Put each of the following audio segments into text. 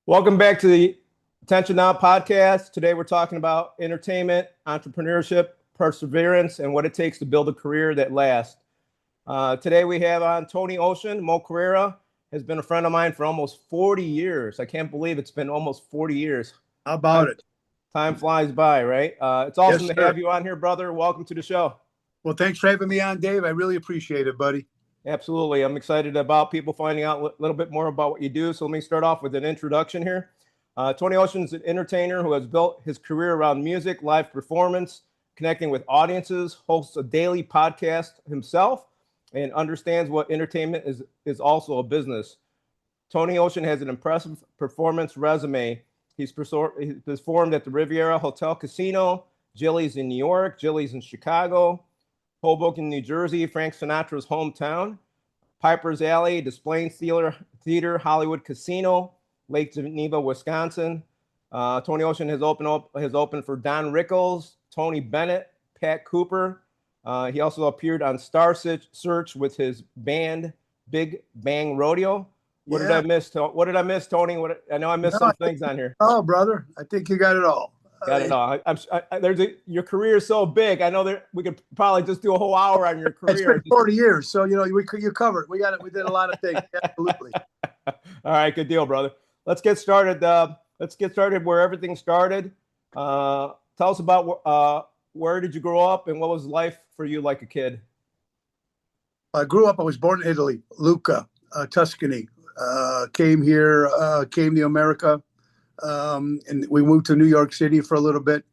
Welcome back to the Attention Now podcast. Today we're talking about entertainment, entrepreneurship, perseverance, and what it takes to build a career that lasts. Today we have on Tony Ocean. Mo Carrera has been a friend of mine for almost 40 years. I can't believe it's been almost 40 years. How about it? Time flies by, right? It's awesome Yes, to have you on here, brother. Welcome to the show. Well, thanks for having me on, Dave. I really appreciate it, buddy. Absolutely. I'm excited about people finding out a little bit more about what you do. So let me start off with an introduction here. Tony Ocean is an entertainer who has built his career around music, live performance, connecting with audiences, hosts a daily podcast himself, and understands what entertainment is also a business. Tony Ocean has an impressive performance resume. He's performed at the Riviera Hotel Casino, Jilly's in New York, Jilly's in Chicago, Hoboken, New Jersey, Frank Sinatra's hometown, Piper's Alley, Des Theater, Hollywood Casino, Lake Geneva, Wisconsin. Tony Ocean has opened for Don Rickles, Tony Bennett, Pat Cooper. He also appeared on Star Search with his band Big Bang Rodeo. What did I miss? What did I miss, Tony? I know I missed some things on here. Oh, brother, I think you got it all. Got it all. Your career is so big. I know that we could probably just do a whole hour on your career. It's been 40 years, so you covered. We did a lot of things. Absolutely. All right, good deal, brother. Let's get started. Where everything started. Tell us about where did you grow up and what was life for you like a kid? I was born in Italy, Lucca, Tuscany. Came to America. And we moved to New York City for a little bit.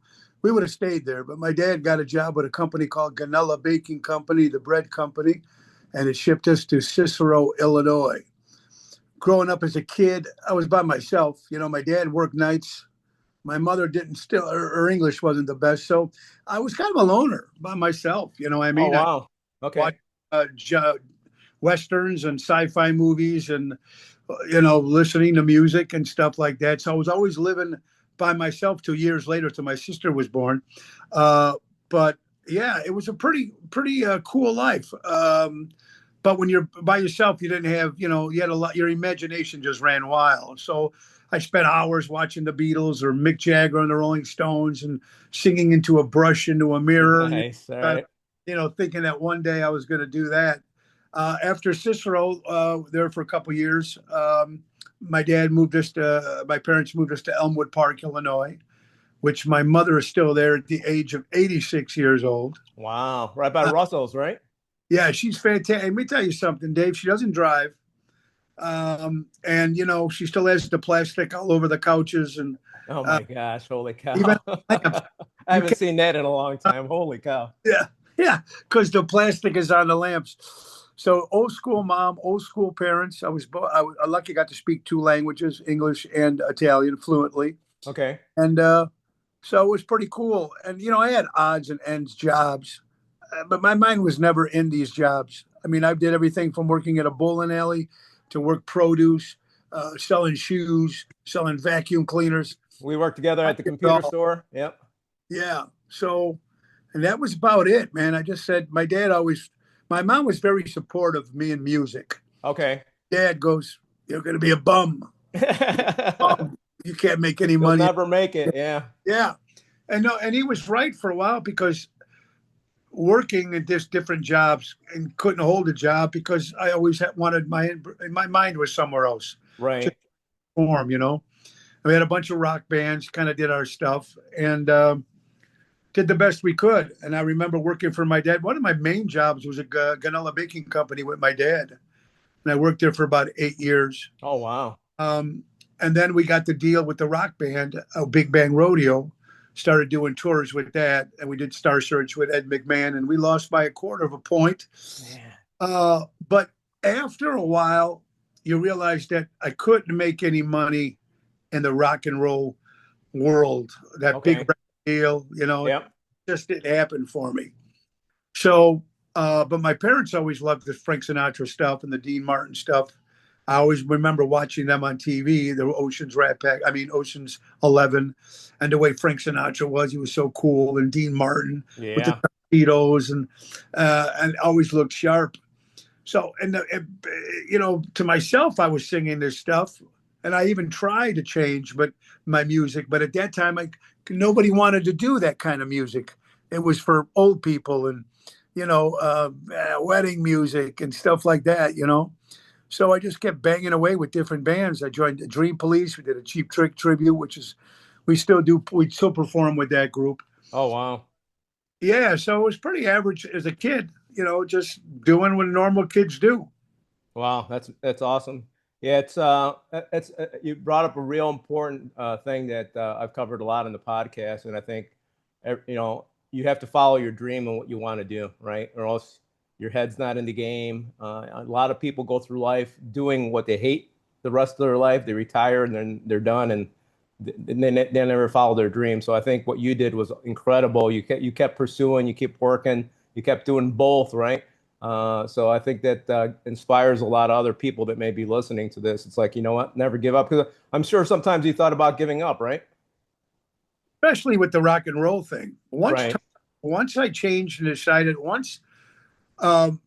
We would have stayed there, but my dad got a job with a company called Ganella Baking Company, the bread company, and it shipped us to Cicero, Illinois. Growing up as a kid, I was by myself. My dad worked nights. My mother her English wasn't the best, so I was kind of a loner by myself. Oh, wow. Okay. Watch Westerns and sci-fi movies and listening to music and stuff like that. So I was always living by myself 2 years later till my sister was born. But yeah, it was a pretty cool life. But when you're by yourself, you didn't have, you had a lot, your imagination just ran wild. So I spent hours watching the Beatles or Mick Jagger and the Rolling Stones and singing into a brush, into a mirror. Nice. All right. Thinking that one day I was going to do that. After Cicero, there for a couple of years, my parents moved us to Elmwood Park, Illinois, which my mother is still there at the age of 86 years old. Wow. Right by Russell's, right? Yeah, she's fantastic. Let me tell you something, Dave. She doesn't drive. And, she still has the plastic all over the couches. And oh, my gosh. Holy cow. I haven't seen that in a long time. Holy cow. Yeah, because the plastic is on the lamps. So old school mom, old school parents. I was lucky got to speak two languages, English and Italian, fluently. Okay. And so it was pretty cool. And, I had odds and ends jobs, but my mind was never in these jobs. I mean, I did everything from working at a bowling alley to work produce, selling shoes, selling vacuum cleaners. We worked together at the computer store. Yep. Yeah. So, and that was about it, man. I just said, my mom was very supportive of me in music. Okay. Dad goes, "You're going to be a bum. You can't make any money. You'll never make it." Yeah. Yeah. And he was right for a while because working at just different jobs and couldn't hold a job because I always wanted my mind was somewhere else. Right. To perform, We had a bunch of rock bands, kind of did our stuff and did the best we could. And I remember working for my dad. One of my main jobs was a Ganella Baking Company with my dad. And I worked there for about 8 years. Oh, wow. And then we got the deal with the rock band, Big Bang Rodeo, started doing tours with that. And we did Star Search with Ed McMahon. And we lost by 1/4 point. But after a while, you realize that I couldn't make any money in the rock and roll world. That big deal, Yep. Just didn't happen for me. So, but my parents always loved the Frank Sinatra stuff and the Dean Martin stuff. I always remember watching them on TV, the Ocean's 11, and the way Frank Sinatra was. He was so cool, and Dean Martin with the tuxedos and always looked sharp. So, to myself, I was singing this stuff. and I even tried to change, but my music. But at that time, nobody wanted to do that kind of music. It was for old people and wedding music and stuff like that. So I just kept banging away with different bands. I joined the Dream Police. We did a Cheap Trick tribute, which is we still do. We still perform with that group. Oh, wow. Yeah, so it was pretty average as a kid. Just doing what normal kids do. Wow, that's awesome. Yeah, it's you brought up a real important thing that I've covered a lot in the podcast, and I think you have to follow your dream and what you want to do, right? Or else your head's not in the game. A lot of people go through life doing what they hate the rest of their life. They retire and then they're done, and they never follow their dream. So I think what you did was incredible. You kept pursuing, you keep working, you kept doing both, right? So I think that inspires a lot of other people that may be listening to this. It's like, you know what, never give up. Because I'm sure sometimes you thought about giving up, right? Especially with the rock and roll thing. Right. Once I changed and decided um,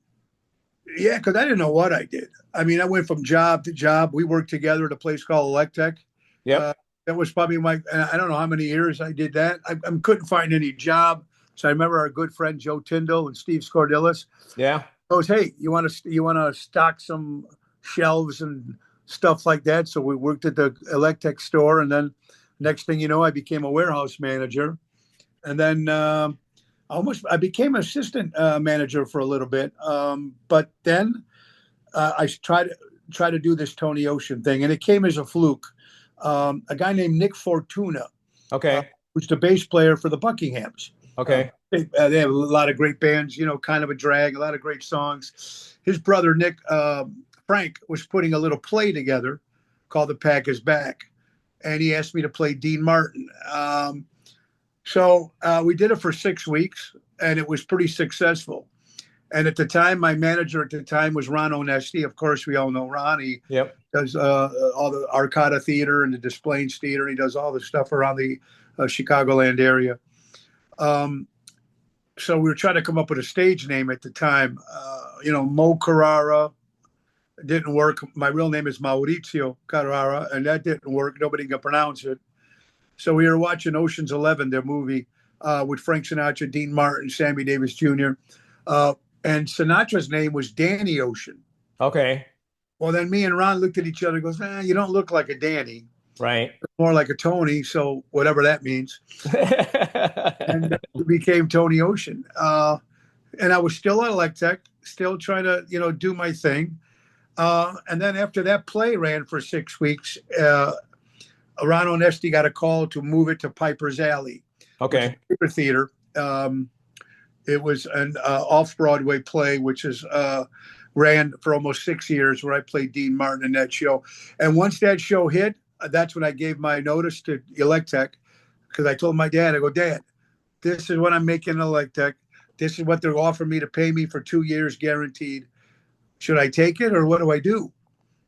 yeah, because I didn't know what I did. I mean, I went from job to job. We worked together at a place called Electech. Yep. That was probably I don't know how many years I did that. I couldn't find any job. So I remember our good friend Joe Tyndall and Steve Scordillis Yeah. goes, "Hey, you want to stock some shelves and stuff like that?" So we worked at the Electech store, and then next thing you know, I became a warehouse manager, and then I became assistant manager for a little bit. But then I tried to do this Tony Ocean thing, and it came as a fluke. A guy named Nick Fortuna, Okay. who's the bass player for the Buckinghams. Okay. They have a lot of great bands, kind of a drag, a lot of great songs. His brother Nick Frank was putting a little play together called "The Pack Is Back," and he asked me to play Dean Martin. So we did it for 6 weeks, and it was pretty successful. And at the time, my manager at the time was Ron Onesti. Of course, we all know Ron. He Yep. does all the Arcada Theater and the Des Plaines Theater. He does all the stuff around the Chicagoland area. So we were trying to come up with a stage name at the time. Mo Carrara didn't work. My real name is Maurizio Carrara, and that didn't work. Nobody can pronounce it. So we were watching Ocean's 11, their movie, with Frank Sinatra, Dean Martin, Sammy Davis Jr. And Sinatra's name was Danny Ocean. Okay. Well, then me and Ron looked at each other and goes, you don't look like a Danny, Right. more like a Tony. So whatever that means. And it became Tony Ocean. And I was still at Electech, still trying to, do my thing. And then after that play ran for 6 weeks, Ron Onesti got a call to move it to Piper's Alley, which is Okay. a paper theater. It was an off-Broadway play, which is ran for almost 6 years, where I played Dean Martin in that show. And once that show hit, that's when I gave my notice to Electech, because I told my dad, I go, "Dad, this is what I'm making in Electech. This is what they're offering me to pay me for 2 years guaranteed. Should I take it, or what do I do?"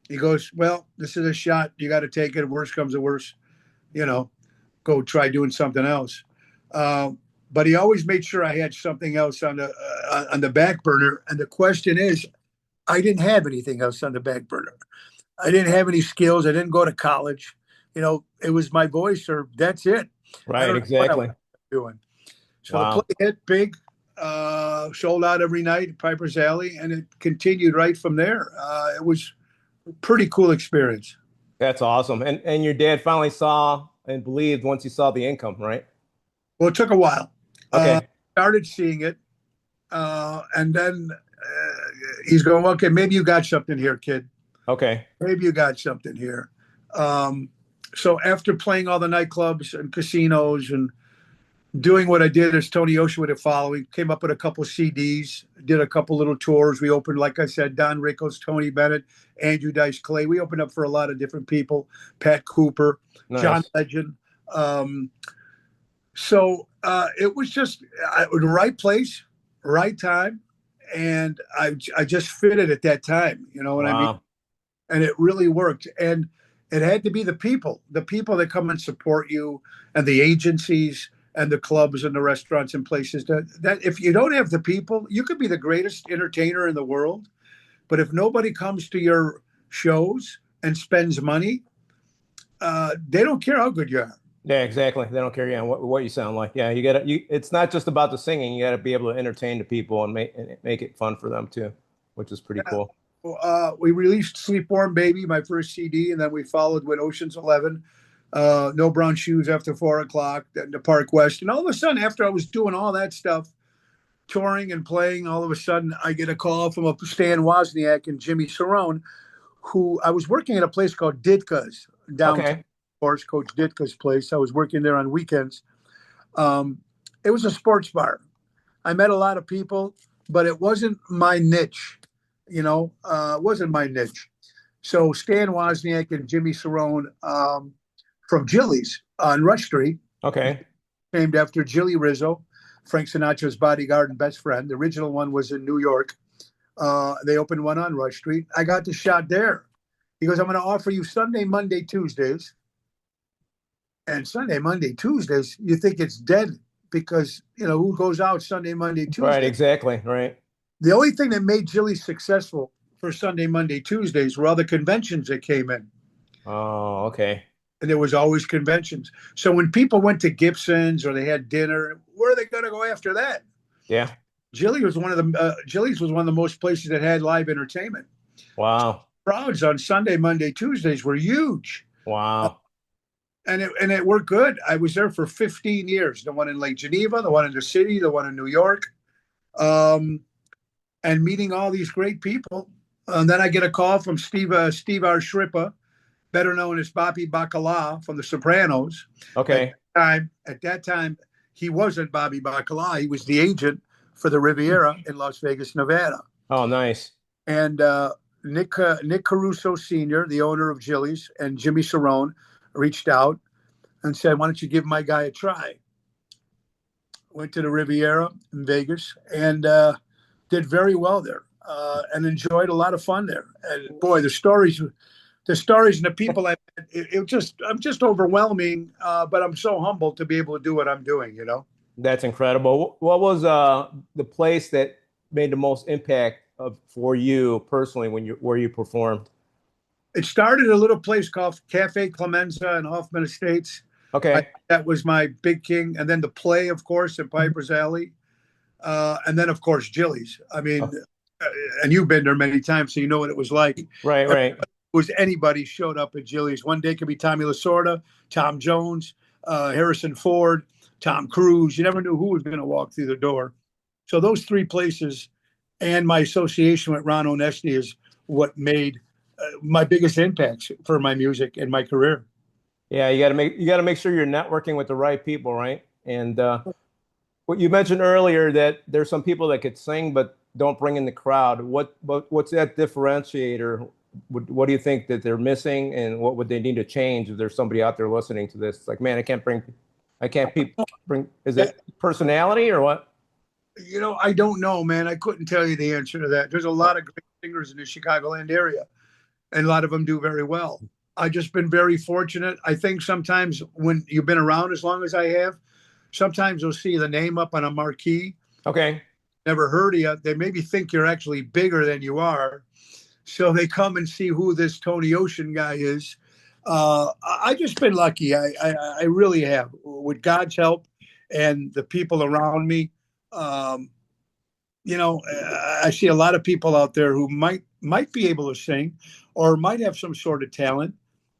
He goes, "Well, this is a shot. You got to take it. Worst comes to worst, go try doing something else." But he always made sure I had something else on the back burner. And the question is, I didn't have anything else on the back burner. I didn't have any skills. I didn't go to college. It was my voice, or that's it. I Right. don't know what I was Exactly. doing. So the play Wow. hit big, sold out every night at Piper's Alley, and it continued right from there. It was a pretty cool experience. That's awesome. And your dad finally saw and believed once he saw the income, right? Well, it took a while. Uh, Okay. Started seeing it, and then he's going, "Okay, maybe you got something here, kid. Okay. Maybe you got something here." Um, so after playing all the nightclubs and casinos and doing what I did as Tony Ocean with it following, came up with a couple CDs, did a couple little tours. We opened, like I said, Don Rickles, Tony Bennett, Andrew Dice Clay. We opened up for a lot of different people, Pat Cooper, John Nice. Legend. So it was just the right place, right time. And I just fitted at that time. You know what I mean? Wow. And it really worked. And it had to be the people that come and support you, and the agencies and the clubs and the restaurants and places that if you don't have the people, you could be the greatest entertainer in the world. But if nobody comes to your shows and spends money, They don't care how good you are. Yeah, exactly. They don't care, yeah, what you sound like. Yeah, you gotta it's not just about the singing, you gotta be able to entertain the people and make it fun for them too, which is pretty Yeah. cool. We released Sleep Warm Baby, my first CD, and then we followed with Ocean's 11, No Brown Shoes After 4 o'clock, then the Park West. And all of a sudden, after I was doing all that stuff, touring and playing, all of a sudden I get a call from a Stan Wozniak and Jimmy Cerrone, who I was working at a place called Ditka's downtown, Okay. of course, Coach Ditka's place. I was working there on weekends. Um, it was a sports bar. I met a lot of people, but it wasn't my niche. It wasn't my niche. So Stan Wozniak and Jimmy Cerrone from Jilly's on Rush Street, Okay. named after Jilly Rizzo, Frank Sinatra's bodyguard and best friend. The original one was in New York. They opened one on Rush Street. I got the shot there. He goes, I'm going to offer you Sunday, Monday, Tuesdays. And Sunday, Monday, Tuesdays, you think it's dead because, who goes out Sunday, Monday, Right, Tuesday? exactly. Right. The only thing that made Jilly successful for Sunday, Monday, Tuesdays were all the conventions that came in. Oh, okay. And there was always conventions. So when people went to Gibson's or they had dinner, where are they going to go after that? Yeah. Jilly's was one of the most places that had live entertainment. Wow. Crowds on Sunday, Monday, Tuesdays were huge. Wow. And it worked good. I was there for 15 years. The one in Lake Geneva, the one in the city, the one in New York, and meeting all these great people. And then I get a call from Steve R. Shrippa, better known as Bobby Bacala from The Sopranos. Okay. At that time, he wasn't Bobby Bacala. He was the agent for the Riviera in Las Vegas, Nevada. Oh, nice. And Nick Caruso Sr., the owner of Jilly's, and Jimmy Cerrone reached out and said, why don't you give my guy a try? Went to the Riviera in Vegas and did very well there and enjoyed a lot of fun there. And boy, the stories and the people I met, I'm just overwhelming, but I'm so humbled to be able to do what I'm doing. That's incredible. What was the place that made the most impact for you personally where you performed? It started at a little place called Cafe Clemenza in Hoffman Estates. Okay. That was my big king. And then the play, of course, at Piper's Alley. And then, of course, Jilly's. I mean, and you've been there many times, so you know what it was like. Right, right. It was anybody showed up at Jilly's. One day it could be Tommy Lasorda, Tom Jones, Harrison Ford, Tom Cruise. You never knew who was going to walk through the door. So those three places and my association with Ron Onesti is what made my biggest impacts for my music and my career. Yeah, you got to make sure you're networking with the right people, right? And what you mentioned earlier that there's some people that could sing but don't bring in the crowd. What's that differentiator? What do you think that they're missing, and what would they need to change if there's somebody out there listening to this? It's like, man, I can't bring. Is it personality or what? I don't know, man. I couldn't tell you the answer to that. There's a lot of great singers in the Chicagoland area, and a lot of them do very well. I've just been very fortunate. I think sometimes when you've been around as long as I have, sometimes you'll see the name up on a marquee. Okay. Never heard of you. They maybe think you're actually bigger than you are. So they come and see who this Tony Ocean guy is. I just been lucky. I really have. With God's help and the people around me, I see a lot of people out there who might be able to sing or might have some sort of talent,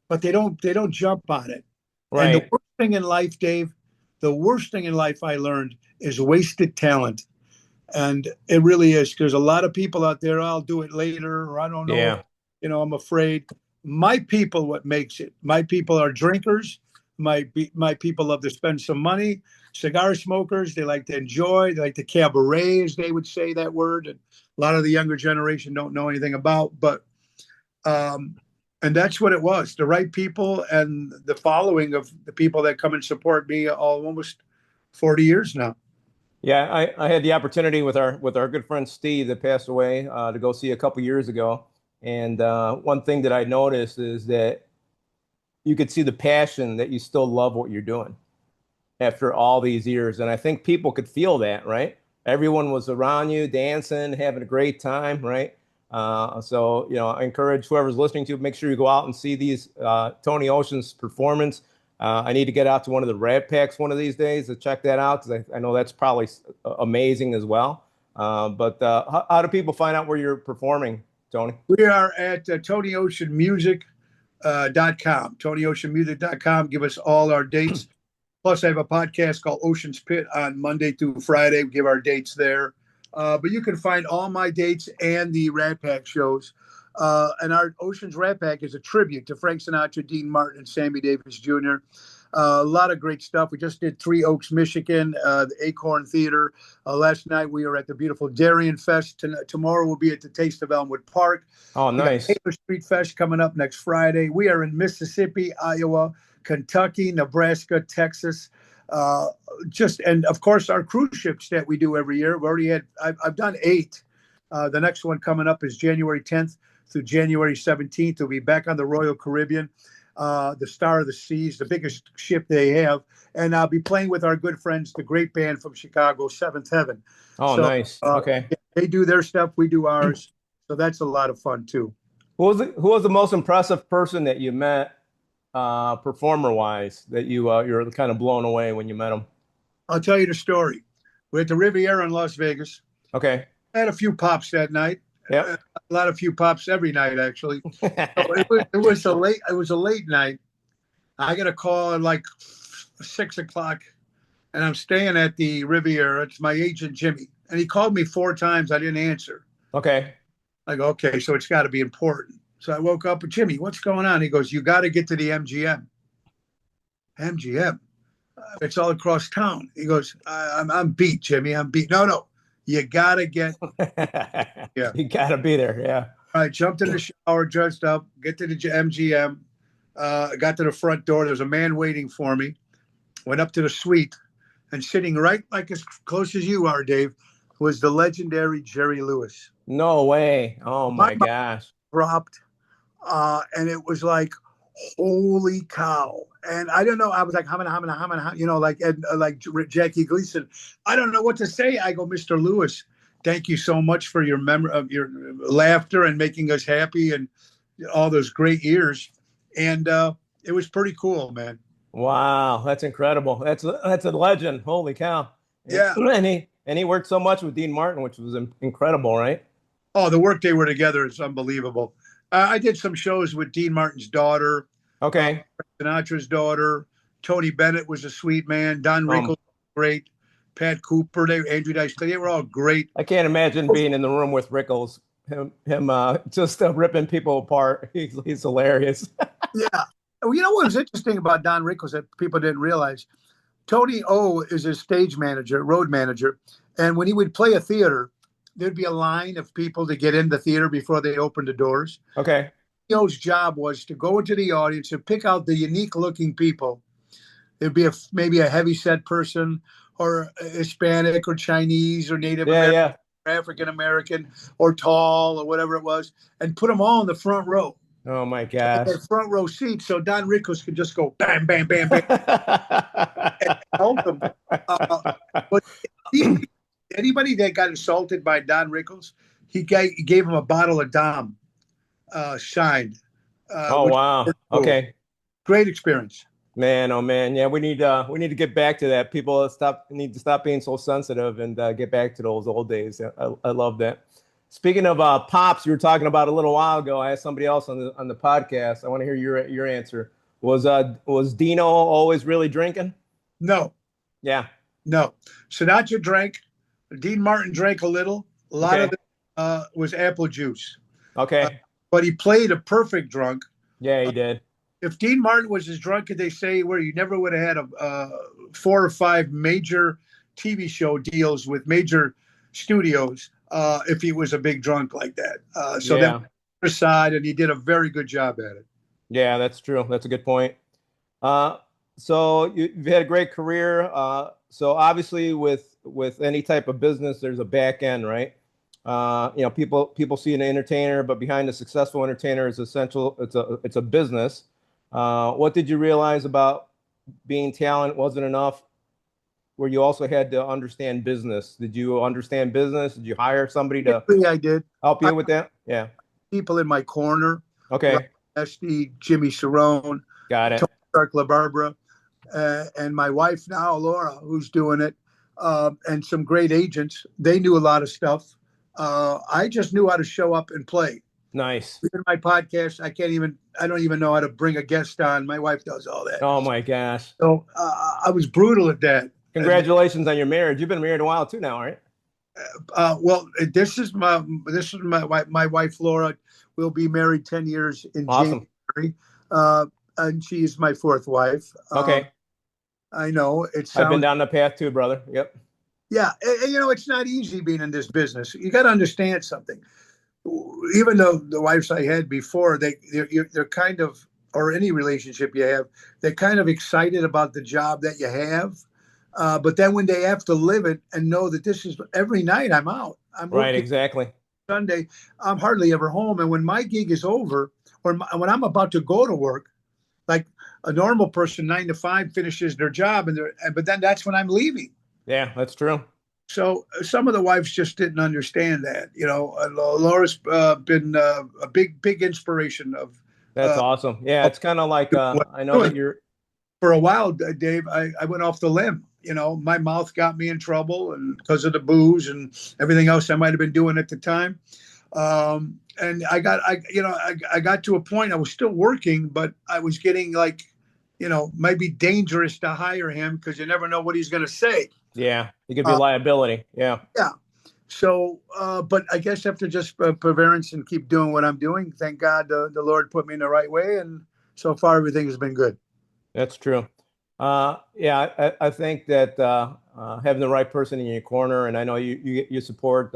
but they don't jump on it. Right. And the worst thing in life, Dave, the worst thing in life I learned is wasted talent. And it really is. There's a lot of people out there, I'll do it later, or I don't know. Yeah. I'm afraid. My people, what makes it? My people are drinkers. My people love to spend some money. Cigar smokers, they like to enjoy. They like to cabaret, as they would say that word. And a lot of the younger generation don't know anything about. But and that's what it was. The right people and the following of the people that come and support me all almost 40 years now. Yeah, I had the opportunity with our good friend Steve that passed away to go see a couple years ago. And one thing that I noticed is that you could see the passion that you still love what you're doing after all these years. And I think people could feel that, right? Everyone was around you, dancing, having a great time, right? So, I encourage whoever's listening to make sure you go out and see these Tony Ocean's performance. I need to get out to one of the Rat Packs one of these days to check that out because I know that's probably amazing as well. But how do people find out where you're performing, Tony? We are at TonyOceanMusic.com. TonyOceanMusic.com. Give us all our dates. Plus, I have a podcast called Ocean's Pit on Monday through Friday. We give our dates there. But you can find all my dates and the Rat Pack shows. And our Ocean's Rat Pack is a tribute to Frank Sinatra, Dean Martin, and Sammy Davis Jr. A lot of great stuff. We just did Three Oaks, Michigan, the Acorn Theater. Last night we were at the beautiful Darien Fest. Tomorrow we'll be at the Taste of Elmwood Park. Oh, nice. We got Taylor Street Fest coming up next Friday. We are in Mississippi, Iowa, Kentucky, Nebraska, Texas. And of course our cruise ships that we do every year. I've done 8. The next one coming up is January 10th through January 17th. We'll be back on the Royal Caribbean, the Star of the Seas, the biggest ship they have. And I'll be playing with our good friends, the great band from Chicago, Seventh Heaven. Oh, so, nice. Okay. They do their stuff. We do ours. So that's a lot of fun too. Who was the most impressive person that you met, performer wise, that you're kind of blown away when you met him? I'll tell you the story. We're at the Riviera in Las Vegas. Okay. I had a few pops that night. Yeah. A few pops every night, actually. So it was a late night. I got a call at like 6 o'clock, and I'm staying at the Riviera. It's my agent, Jimmy. And he called me 4 times. I didn't answer. Okay. I go, okay, so it's got to be important. So I woke up with Jimmy. What's going on? He goes, you got to get to the MGM. MGM? It's all across town. He goes, I'm beat, Jimmy. I'm beat. No. You got to get. Yeah. You got to be there. Yeah. I jumped in the shower, dressed up, get to the MGM. Got to the front door. There was a man waiting for me. Went up to the suite, and sitting right like as close as you are, Dave, was the legendary Jerry Lewis. No way. Oh my gosh. Dropped. And it was like, holy cow. And I don't know. I was like, like Jackie Gleason. I don't know what to say. I go, Mr. Lewis, thank you so much for your your laughter and making us happy and all those great years. And it was pretty cool, man. Wow, that's incredible. That's a legend. Holy cow. Yeah. And he worked so much with Dean Martin, which was incredible, right? Oh, the work they were together is unbelievable. I did some shows with Dean Martin's daughter. Okay. Sinatra's daughter. Tony Bennett was a sweet man. Don Rickles, great. Pat Cooper, Andrew Dice Clay, they were all great. I can't imagine being in the room with Rickles. Him just ripping people apart. He's hilarious. Yeah. Well, you know what was interesting about Don Rickles that people didn't realize? Tony O is his stage manager, road manager. And when he would play a theater, there'd be a line of people to get in the theater before they opened the doors. Okay. O's job was to go into the audience and pick out the unique looking people. There'd be maybe a heavy set person or Hispanic or Chinese or Native American, or African American or tall or whatever it was, and put them all in the front row. Oh my gosh. Front row seat, so Don Rickles could just go bam, bam, bam, bam. And help them. But anybody that got insulted by Don Rickles, he gave him a bottle of Dom signed. Oh wow. Cool. Okay. Great experience. Man, oh man, yeah, we need to get back to that. People need to stop being so sensitive and get back to those old days. I love that. Speaking of pops, you were talking about a little while ago. I asked somebody else on the podcast. I want to hear your answer. Was Dino always really drinking? No. Yeah. No. Sinatra drank. Dean Martin drank a little. A lot of it was apple juice. Okay. But he played a perfect drunk. Yeah, he did. If Dean Martin was as drunk as they say, where you never would have had 4 or 5 major TV show deals with major studios if he was a big drunk like that. That aside, and he did a very good job at it. Yeah, that's true. That's a good point. So you've had a great career. So obviously with any type of business, there's a back end, right? People see an entertainer, but behind a successful entertainer is essential. It's a business. What did you realize about being talent wasn't enough where you also had to understand business. Did you understand business? Did you hire somebody to Basically, I did. help I you with that? Yeah. people in my corner, Rob Okay. Esty, Jimmy Cerrone, Got it. Tony Stark, LaBarbara, and my wife now, Laura, who's doing it, and some great agents. They knew a lot of stuff. I just knew how to show up and play. Nice. In my podcast, I don't even know how to bring a guest on. My wife does all that. Oh my gosh. So I was brutal at that. And Congratulations on your marriage. You've been married a while too now, right? well, this is my wife Laura. We'll be married 10 years in Awesome. January, and she's my fourth wife. Okay. I know it I've been sounds down the path too, brother. Yep. yeah, and, it's not easy being in this business. You got to understand something. Even though the wives I had before, they're kind of, or any relationship you have, they're kind of excited about the job that you have. But then when they have to live it and know that this is every night I'm out, I'm Right, working exactly. Sunday, I'm hardly ever home. And when my gig is over, or when I'm about to go to work, like a normal person, 9 to 5 finishes their job, but then that's when I'm leaving. Yeah, that's true. So some of the wives just didn't understand that. Laura's been a big inspiration of That's uh, awesome. Yeah, it's kind of like what I know I'm that doing. you're For a while, Dave, I went off the limb. My mouth got me in trouble, and because of the booze and everything else I might have been doing at the time. And I got to a point I was still working, but I was getting like, maybe dangerous to hire him because you never know what he's going to say. yeah, you could be a Uh, liability. Yeah. yeah. So, but I guess after just perseverance and keep doing what I'm doing, thank God the Lord put me in the right way, and so far everything has been good. That's true. Yeah, I think that having the right person in your corner, and I know you support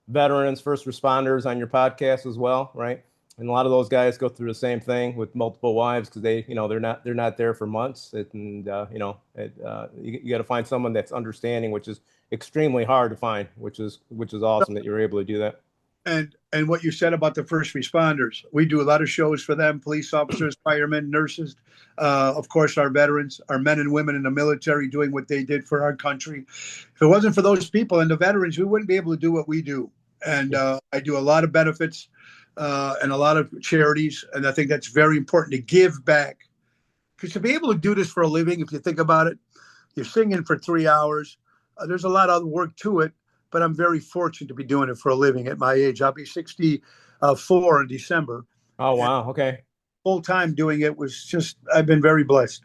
veterans, first responders on your podcast as well, right? And a lot of those guys go through the same thing with multiple wives because they're not there for months, and you got to find someone that's understanding, which is extremely hard to find, which is awesome that you're able to do that. And what you said about the first responders, we do a lot of shows for them: police officers, firemen, nurses, of course, our veterans, our men and women in the military doing what they did for our country. If it wasn't for those people and the veterans, we wouldn't be able to do what we do. And I do a lot of benefits and a lot of charities, and I think that's very important to give back. Because to be able to do this for a living, if you think about it, you're singing for 3 hours. There's a lot of work to it, but I'm very fortunate to be doing it for a living at my age. I'll be 64 in December. Oh And wow, okay. full time doing it I've been very blessed.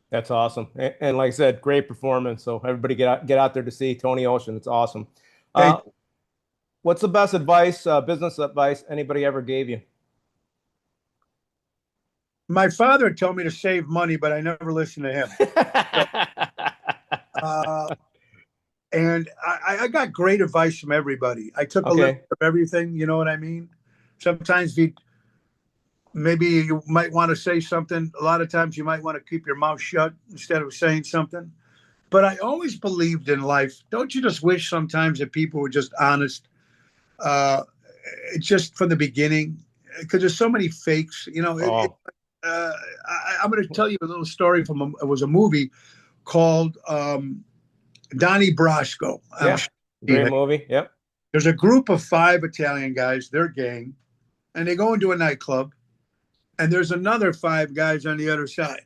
That's awesome. And like I said, great performance. So everybody get out there to see Tony Ocean. It's awesome. Hey, Uh, what's the best advice, business advice anybody ever gave you? my father told me to save money, but I never listened to him. So, uh, and I got great advice from everybody. I took a little Okay. of everything. You know what I mean? Sometimes maybe you might want to say something. A lot of times you might want to keep your mouth shut instead of saying something. But I always believed in life. Don't you just wish sometimes that people were just honest? Uh, just from the beginning, because there's so many fakes. Oh, I'm going to tell you a little story it was a movie called Donnie Brasco. I'm yeah. sure you've seen Great it. movie. Yep. There's a group of 5 Italian guys, they're gang, and they go into a nightclub, and there's another 5 guys on the other side.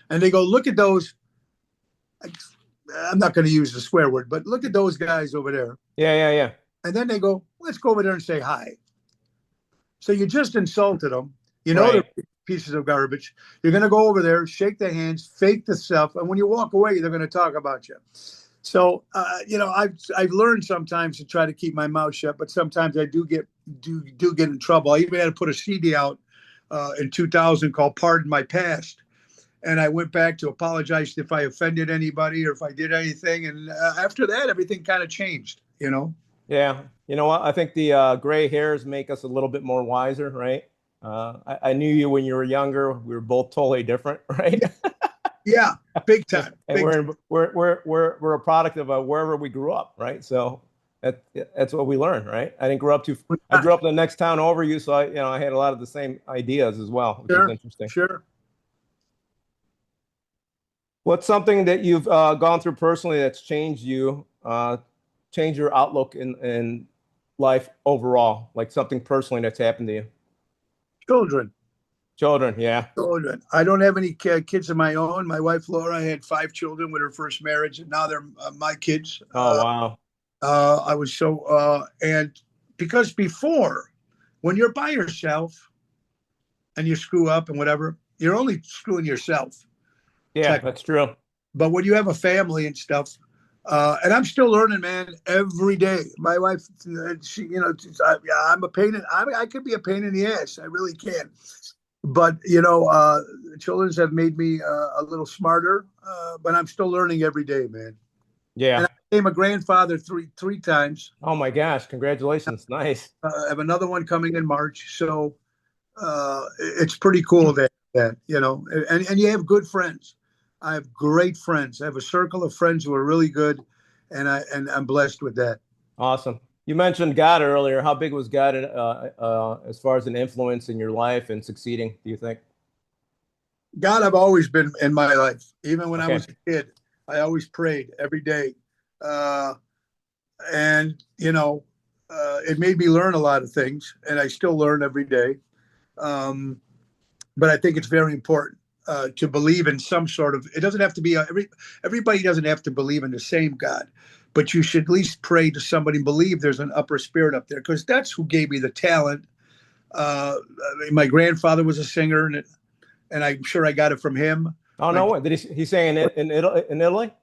And they go, look at those. I'm not going to use the swear word, but look at those guys over there. Yeah, yeah, yeah. And then they go, let's go over there and say hi. So you just insulted them. They're Right. pieces of garbage. You're going to go over there, shake their hands, fake the stuff, and when you walk away, they're going to talk about you. So I've learned sometimes to try to keep my mouth shut, but sometimes I do get in trouble. I even had to put a CD out in 2000 called "Pardon My Past," and I went back to apologize if I offended anybody or if I did anything. And after that, everything kind of changed. Yeah. You know what? I think the gray hairs make us a little bit more wiser, right? I knew you when you were younger. We were both totally different, right? Yeah, yeah, big time, And big time. we're a product of wherever we grew up, right? So that's what we learn, right? I grew up in the next town over you, so I had a lot of the same ideas as well, which is Sure, interesting. sure. What's something that you've gone through personally that's changed you, changed your outlook in life overall? Like something personally that's happened to you? Children. Children, yeah. Children. I don't have any kids of my own. My wife Laura had 5 children with her first marriage, and now they're my kids. Oh, wow. I was so and because before, when you're by yourself and you screw up and whatever, you're only screwing yourself. Yeah, that's true. But when you have a family and stuff, and I'm still learning, man, every day. My wife, she, I'm a pain in, I could be a pain in the ass. I really can. But children's have made me a little smarter. But I'm still learning every day, man. And Yeah. I became a grandfather three times. Oh my gosh, congratulations. Nice. I have another one coming in March, so it's pretty cool that and you have good friends. I have great friends. I have a circle of friends who are really good, and I'm blessed with that. Awesome. You mentioned God earlier. How big was God as far as an influence in your life and succeeding, do you think? God, I've always been in my life. Even when I Okay. was a kid, I always prayed every day, uh, and it made me learn a lot of things, and I still learn every day. Um, but I think it's very important to believe in some sort of. It doesn't have to be everybody doesn't have to believe in the same God, but you should at least pray to somebody and believe there's an upper spirit up there because that's who gave me the talent. My grandfather was a singer, and I'm sure I got it from him. Oh, My no way. Did he's saying it in Italy, in Italy?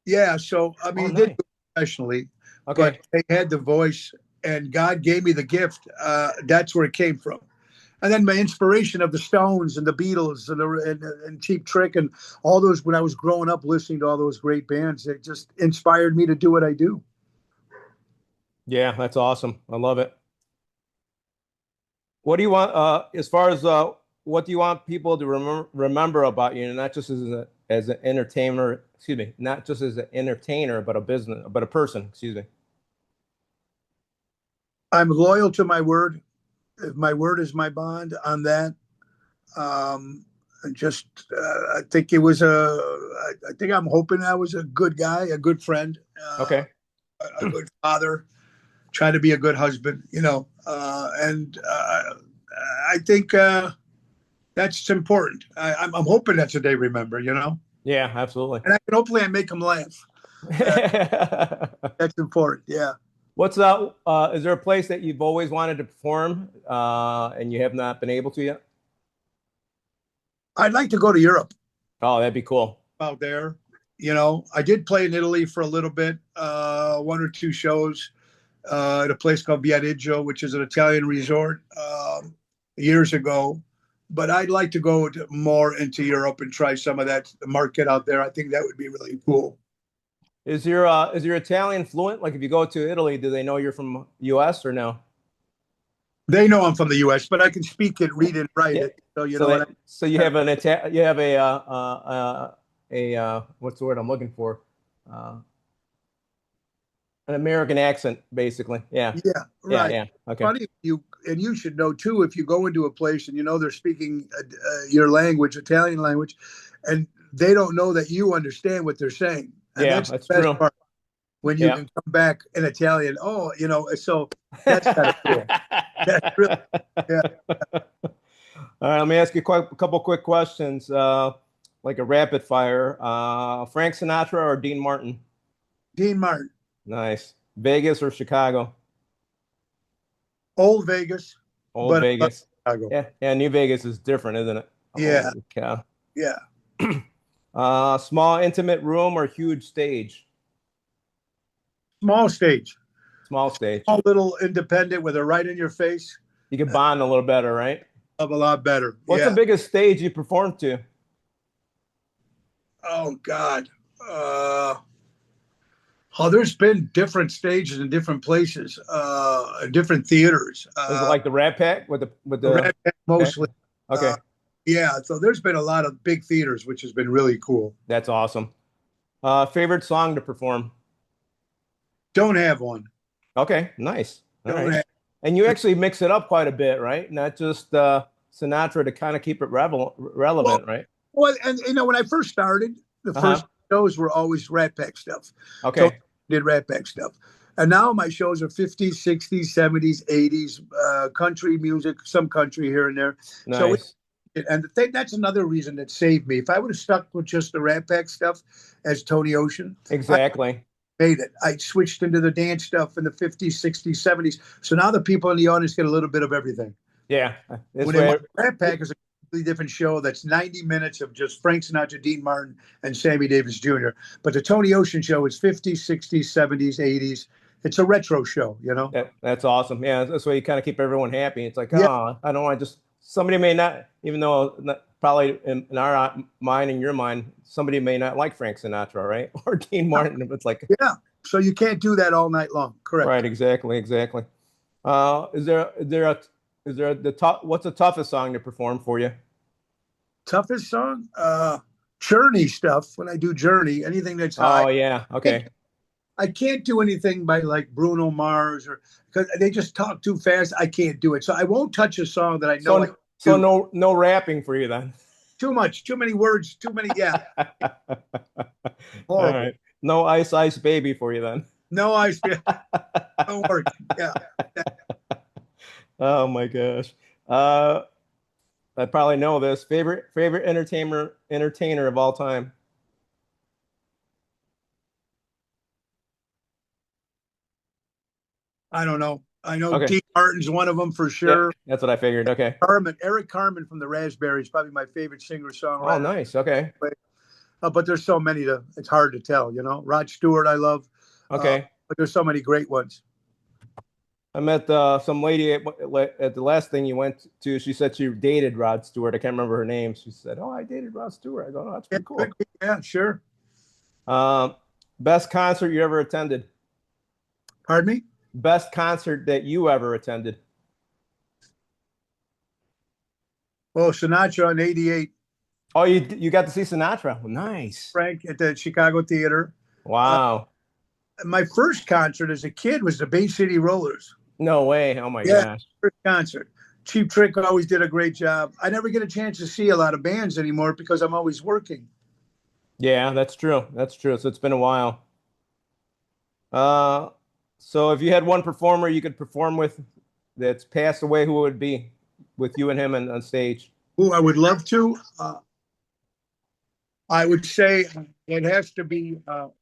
Yeah, so I Oh, mean, he did nice. it professionally, but Okay. they had the voice, and God gave me the gift. That's where it came from. And then my inspiration of the Stones and the Beatles and Cheap Trick and all those when I was growing up listening to all those great bands, it just inspired me to do what I do. Yeah, that's awesome. I love it. What do you want, as far as what do you want people to remember about you, and not just as an entertainer, excuse me, not just as an entertainer, but a person, excuse me. I'm loyal to my word. If my word is my bond on that. And just I think it was I think I'm hoping I was a good guy, a good friend, Okay. a good father, trying to be a good husband, and I think that's important. I'm hoping that's what they remember. Yeah, absolutely. And hopefully I make them laugh. Uh, that's important. Yeah. What's that? Is there a place that you've always wanted to perform, and you have not been able to yet? I'd like to go to Europe Oh, that'd be cool. out there. I did play in Italy for a little bit, one or two shows at a place called Viareggio, which is an Italian resort years ago. But I'd like to go more into Europe and try some of that market out there. I think that would be really cool. Is your Italian fluent? Like if you go to Italy, do they know you're from US or no? They know I'm from the U.S., but I can speak it, read it, write Yeah. it. So you So know what? you have you have a what's the word I'm looking for? Uh, an American accent, basically. Yeah. Yeah, Yeah. right. Yeah. Okay. Funny you should know too if you go into a place and they're speaking your language, Italian language, and they don't know that you understand what they're saying, and Yeah, that's the that's best true. part when you Yeah. can come back in Italian. Oh, so that's kind of cool. That's really yeah. All right, let me ask you a couple quick questions, like a rapid fire. Frank Sinatra or Dean Martin? Dean Martin, Nice. Vegas or Chicago? old Vegas, Old but I love Vegas. Chicago. Yeah, yeah. New Vegas is different, isn't it? Yeah, Holy cow. yeah. Small intimate room or huge stage? Small stage, Small stage. small little independent with a right in your face. You can bond a little better, right? Of a lot better. What's the Yeah. biggest stage you performed to? Oh God. Uh, there's been different stages in different places, different theaters. Was it like the Rat Pack with The the? Red Hat Okay. mostly. Uh, Okay, yeah. So there's been a lot of big theaters, which has been really cool. that's awesome. Favorite song to perform? Don't have one. Okay, nice. All Don't right. have. And you actually mix it up quite a bit, right? Not just Sinatra to kind of keep it Well, relevant, right? and when I first started, The Uh-huh. first shows were always Rat Pack stuff. Tony Okay. did Rat Pack stuff. And now my shows are 50s, 60s, 70s, 80s, country music, some country here and there. So, Nice. and the thing, that's another reason that saved me. If I would have stuck with just the Rat Pack stuff as Tony Ocean, I Exactly. made it. I switched into the dance stuff in the 50s, 60s, 70s. So now the people in the audience get a little bit of everything. Yeah. This When they way. watch Rat Pack is a completely different show that's 90 minutes of just Frank Sinatra, Dean Martin, and Sammy Davis Jr. But the Tony Ocean show is 50s, 60s, 70s, 80s. It's a retro show, you know? That's awesome. Yeah, that's way you kind of keep everyone happy. It's like, Yeah, oh, I don't want to just somebody may not, even though probably in our mind and your mind, somebody may not like Frank Sinatra, right? Or Dean Martin. It's like, yeah. So you can't do that all night long. Correct. right, exactly, exactly. Is there the top? What's the toughest song to perform for you? Toughest song? Journey stuff. When I do Journey, anything that's high. Oh yeah, okay. I can't do anything by like Bruno Mars or because they just talk too fast. I can't do it. So I won't touch a song that I know I So so do no rapping for you then. too much, too many words, too many. Yeah, All horrible. right. No Ice Ice Baby for you then. No, don't worry. Yeah. Oh my gosh. Uh, I probably know this. Favorite entertainer of all time. I don't know. I know Okay. Dean Martin's one of them for Yeah, sure. that's what I figured. Okay. Eric Carmen from the Raspberries, probably my favorite singer Oh, songwriter. nice. Okay. But there's so many to it's hard to tell. You know, Rod Stewart, I love, Okay. but there's so many great ones. I met some lady at the last thing you went to. She said she dated Rod Stewart. I can't remember her name. She said, "Oh, I dated Rod Stewart." I go, "Oh, that's Yeah, pretty cool." yeah, sure. Um, Best concert you ever attended? Pardon me. Best concert that you ever attended? Well, Sinatra in '88, Oh, you got to see Sinatra. Well, nice. Frank at the Chicago Theater. Uh, Wow. my first concert as a kid was the Bay City Rollers. No way. Oh my Yeah, gosh. first concert. Cheap Trick always did a great job. I never get a chance to see a lot of bands anymore because I'm always working. Yeah, that's true. That's true. So it's been a while. Uh, so if you had one performer you could perform with that's passed away, who would it be with you and him on stage? Who I would love to. I would say it has to be. Oh,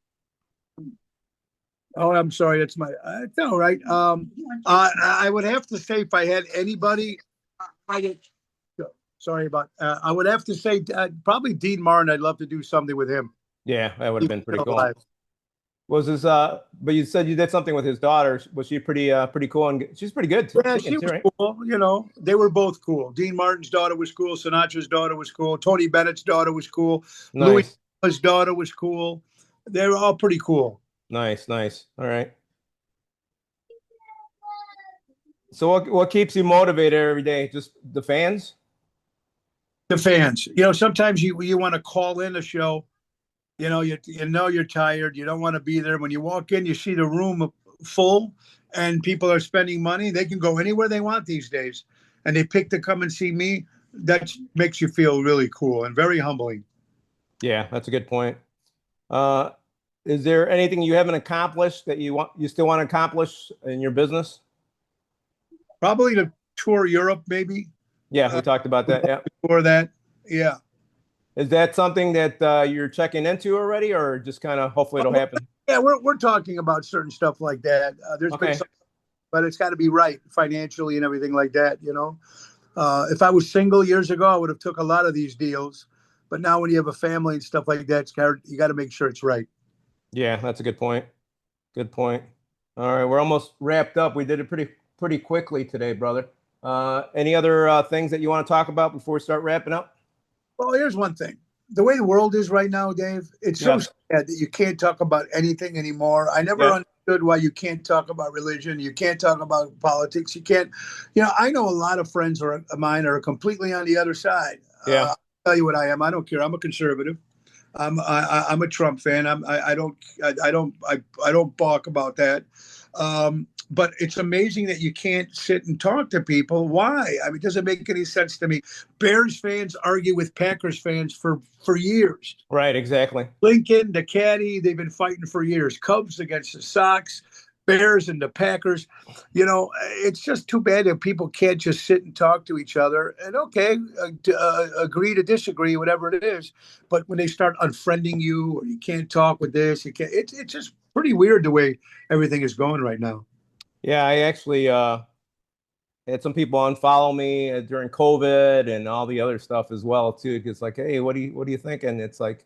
I'm sorry. It's my. It's all right. I would have to say if I had anybody, I did. Sorry about. I would have to say probably Dean Martin. I'd love to do something with him. Yeah, that would have He's been pretty still cool. alive. Was his but you said you did something with his daughter. Was she pretty cool and she's pretty good Yeah, singing she too, was right? cool. You know, they were both cool. Dean Martin's daughter was cool. Sinatra's daughter was cool. Tony Bennett's daughter was cool. Louis' Nice. daughter was cool. They were all pretty cool. Nice, nice. All right. So what keeps you motivated every day? Just the fans? The fans, sometimes you want to call in a show. You know you're tired. You don't want to be there. When you walk in, you see the room full, and people are spending money. They can go anywhere they want these days, and they pick to come and see me. That makes you feel really cool and very humbling. Yeah, that's a good point. Uh, is there anything you haven't accomplished that you still want to accomplish in your business? Probably to tour Europe, maybe. Yeah, we talked about that. Yeah. For that, yeah. Is that something that you're checking into already, or just kind of hopefully it'll happen? Yeah, we're talking about certain stuff like that. There's been Okay. some, but it's got to be right financially and everything like that. If I was single years ago, I would have took a lot of these deals. But now, when you have a family and stuff like that, you got to make sure it's right. Yeah, that's a good point. Good point. All right, we're almost wrapped up. We did it pretty quickly today, brother. Any other things that you want to talk about before we start wrapping up? Well, here's one thing. The way the world is right now, Dave, it's so Yeah. sad that you can't talk about anything anymore. I never Yeah. understood why you can't talk about religion. You can't talk about politics. You can't, I know a lot of friends of mine are completely on the other side. Yeah. I'll tell you what I am. I don't care. I'm a conservative. I'm a Trump fan. I don't balk about that. but it's amazing that you can't sit and talk to people. Why? I mean, it doesn't make any sense to me. Bears fans argue with Packers fans for years. Right, exactly. Lincoln, the Caddy, they've been fighting for years. Cubs against the Sox, Bears and the Packers. It's just too bad that people can't just sit and talk to each other and okay, agree to disagree, whatever it is. But when they start unfriending you, or you can't talk with this, you can't. It's just pretty weird the way everything is going right now. Yeah, I actually had some people unfollow me during COVID and all the other stuff as well too. It's like, hey, what do you think? And it's like,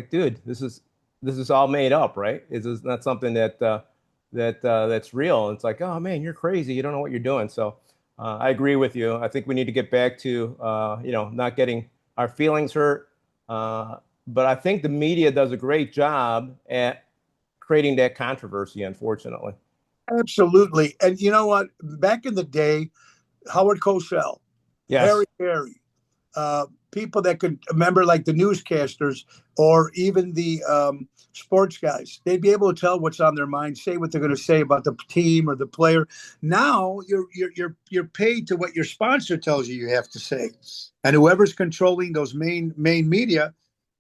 dude, this is all made up, right? This is not something that's real. It's like, oh man, you're crazy. You don't know what you're doing. So I agree with you. I think we need to get back to not getting our feelings hurt. But I think the media does a great job at creating that controversy, unfortunately. Absolutely. And you know what? Back in the day, Howard Cosell, Yes, Harry Carey, people that could remember, like the newscasters or even the sports guys, they'd be able to tell what's on their mind, say what they're going to say about the team or the player. Now you're paid to what your sponsor tells you have to say, and whoever's controlling those main media.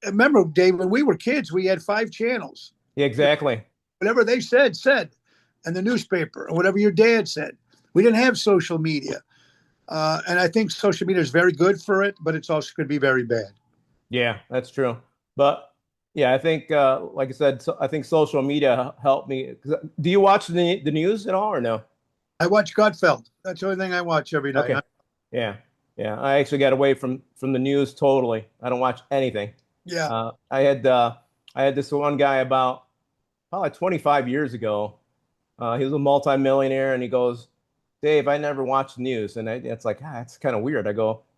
Remember, Dave, when we were kids, we had 5 channels. yeah, exactly. Whatever they said, and the newspaper, or whatever your dad said. We didn't have social media. And I think social media is very good for it, but it's also could be very bad. Yeah, that's true. But yeah, I think, like I said, I think social media helped me. Do you watch the news at all or no? I watch Gutfeld. That's the only thing I watch every night. Okay. Yeah. Yeah. I actually got away from the news totally. I don't watch anything. Yeah. I had this one guy about probably 25 years ago. He was a multimillionaire, and he goes, Dave, I never watch the news. And it's like, it's kind of weird.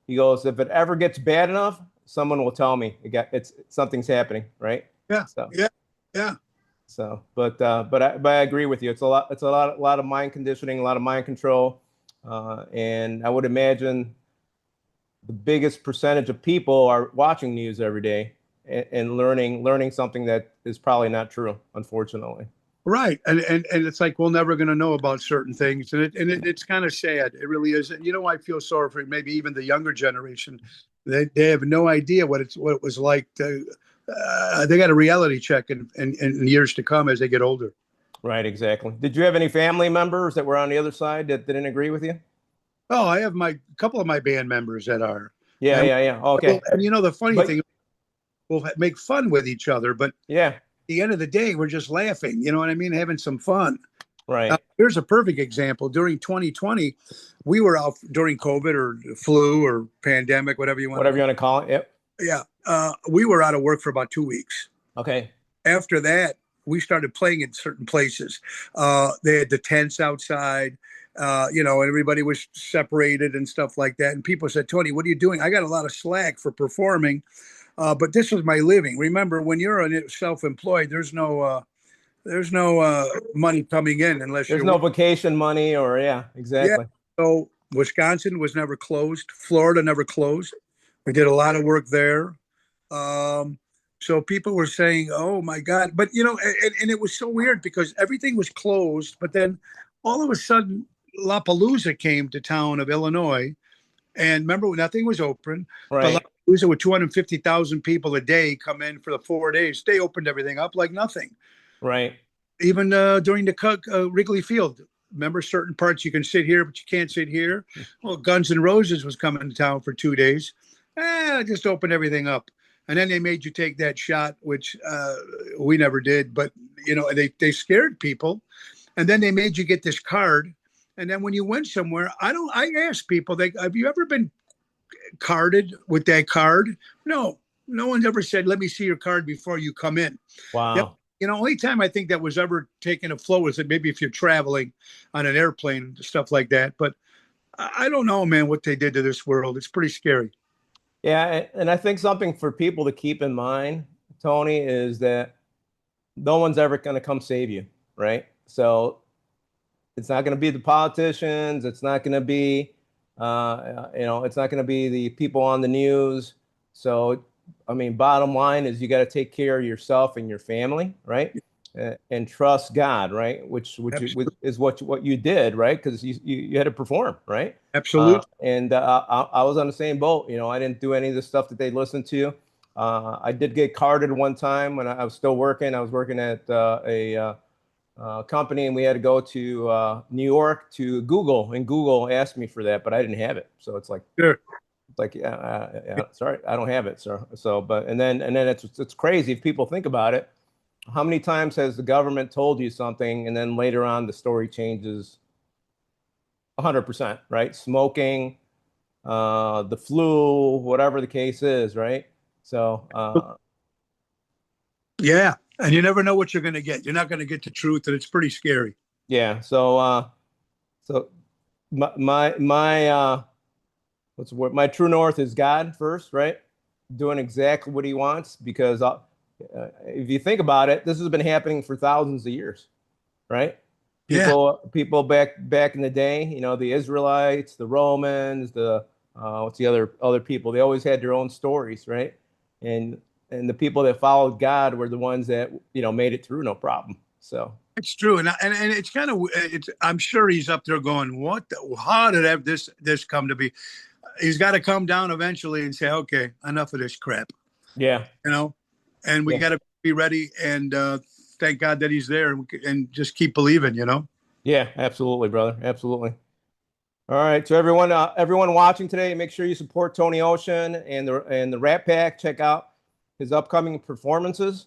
He goes, if it ever gets bad enough, someone will tell me it's something's happening, right? Yeah. So, Yeah. Yeah. but I agree with you. It's a lot of mind conditioning, a lot of mind control, and I would imagine the biggest percentage of people are watching news every day and learning something that is probably not true, unfortunately. Right. And it's like we're never going to know about certain things. It's kind of sad. It really is. And I feel sorry for maybe even the younger generation. They have no idea what it was like they got a reality check in years to come as they get older. Right, exactly. Did you have any family members that were on the other side that didn't agree with you? Oh, I have my couple of my band members that are. Yeah, And, yeah, yeah. Okay. and the funny But thing, we'll make fun with each other, but yeah, the end of the day, we're just laughing. You know what I mean? Having some fun. right. Here's a perfect example. During 2020, we were out during COVID or flu or pandemic, whatever you want to Whatever call you want to call it. Yep. it. Yeah. We were out of work for about 2 weeks. Okay. After that, we started playing in certain places. They had the tents outside, and everybody was separated and stuff like that. And people said, Tony, what are you doing? I got a lot of slack for performing. But this was my living. Remember, when you're self-employed, there's no money coming in unless There's you're no vacation money or yeah, yeah. exactly. So Wisconsin was never closed. Florida never closed. We did a lot of work there. Um, so people were saying, "Oh my God!" But and it was so weird because everything was closed. But then all of a sudden, Lollapalooza came to town of Illinois, and remember, nothing was open. But Right. Lollapalooza with 250,000 people a day come in for the 4 days. They opened everything up like nothing. Right. Even during the Wrigley Field, remember certain parts you can sit here, but you can't sit here. Well, Guns N' Roses was coming to town for 2 days. Just open everything up. And then they made you take that shot, which we never did. But, they scared people. And then they made you get this card. And then when you went somewhere, I asked people, have you ever been carded with that card? No, no one's ever said, let me see your card before you come in. Yep. Wow. Only time I think that was ever taken afloat was that maybe if you're traveling on an airplane, stuff like that. But I don't know, man, what they did to this world. It's pretty scary. Yeah, and I think something for people to keep in mind, Tony, is that no one's ever going to come save you, right? So it's not going to be the politicians. It's not going to be, it's not going to be the people on the news. So, I mean, bottom line is you got to take care of yourself and your family, right? and trust God, right? Which is what you did, right? Because you had to perform, right? Absolutely. And I was on the same boat. You know, I didn't do any of the stuff that they listened to. I did get carded one time when I was still working. I was working at a company, and we had to go to New York to Google, and Google asked me for that, but I didn't have it. So it's like, Sure. yeah, sorry, I don't have it, sir. So, but and then it's crazy if people think about it. How many times has the government told you something, and then later on the story changes 100%, right? Smoking, the flu, whatever the case is, right? So, Yeah. And you never know what you're going to get. You're not going to get the truth, and it's pretty scary. yeah. So my what's the word? My true north is God first, right? Doing exactly what He wants, because if you think about it, this has been happening for thousands of years, right? Yeah. People back in the day, you know, the Israelites, the Romans, the what's the other people? They always had their own stories, right? And and the people that followed God were the ones that, you know, made it through no problem. So It's true, and it's kind of it's. I'm sure he's up there going, "What? How did this come to be?" He's got to come down eventually and say, "Okay, enough of this crap," yeah, you know. And we yeah, got to be ready and thank God that he's there and just keep believing, you know. yeah, absolutely, brother, absolutely. All right, so everyone watching today, make sure you support Tony Ocean and the Rat Pack. Check out his upcoming performances.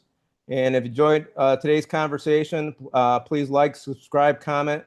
And if you enjoyed today's conversation, please like, subscribe, comment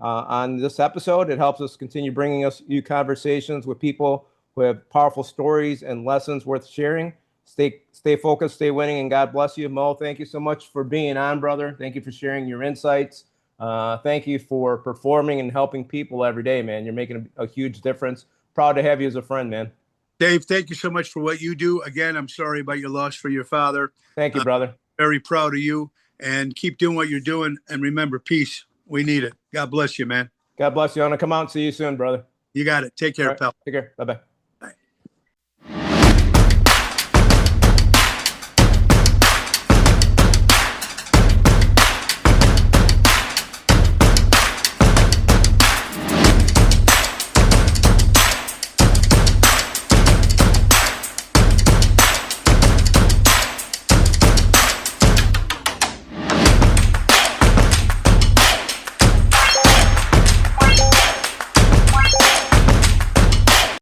on this episode. It helps us continue bringing you conversations with people who have powerful stories and lessons worth sharing. Stay focused, stay winning, and God bless you. Mo, thank you so much for being on, brother. Thank you for sharing your insights. Thank you for performing and helping people every day, man. You're making a huge difference. Proud to have you as a friend, man. Dave, thank you so much for what you do. Again, I'm sorry about your loss for your father. Thank you, brother. Very proud of you, and keep doing what you're doing. And remember, peace. We need it. God bless you, man. God bless you. I'm going to come out and see you soon, brother. You got it. Take All care, right. pal. Take care. Bye bye.